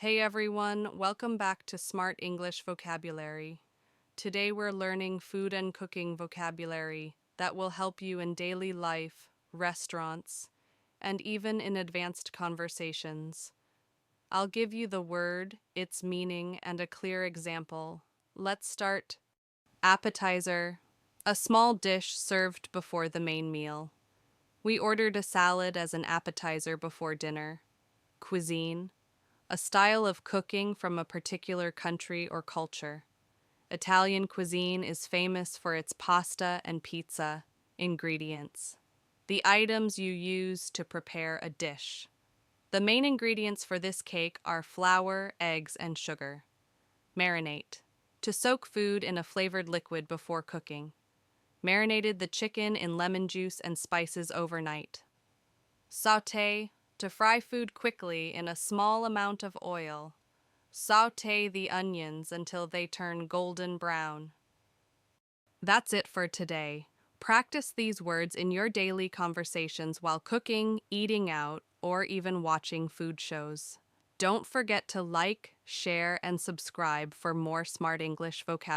Hey everyone, welcome back to Smart English Vocabulary. Today we're learning food and cooking vocabulary that will help you in daily life, restaurants, and even in advanced conversations. I'll give you the word, its meaning, and a clear example. Let's start. Appetizer, a small dish served before the main meal. We ordered a salad as an appetizer before dinner. Cuisine, a style of cooking from a particular country or culture. Italian cuisine is famous for its pasta and pizza. Ingredients, the items you use to prepare a dish. The main ingredients for this cake are flour, eggs, and sugar. Marinate, to soak food in a flavored liquid before cooking. Marinated the chicken in lemon juice and spices overnight. Sauté, to fry food quickly in a small amount of oil. Sauté the onions until they turn golden brown. That's it for today. Practice these words in your daily conversations while cooking, eating out, or even watching food shows. Don't forget to like, share, and subscribe for more Smart English vocabulary.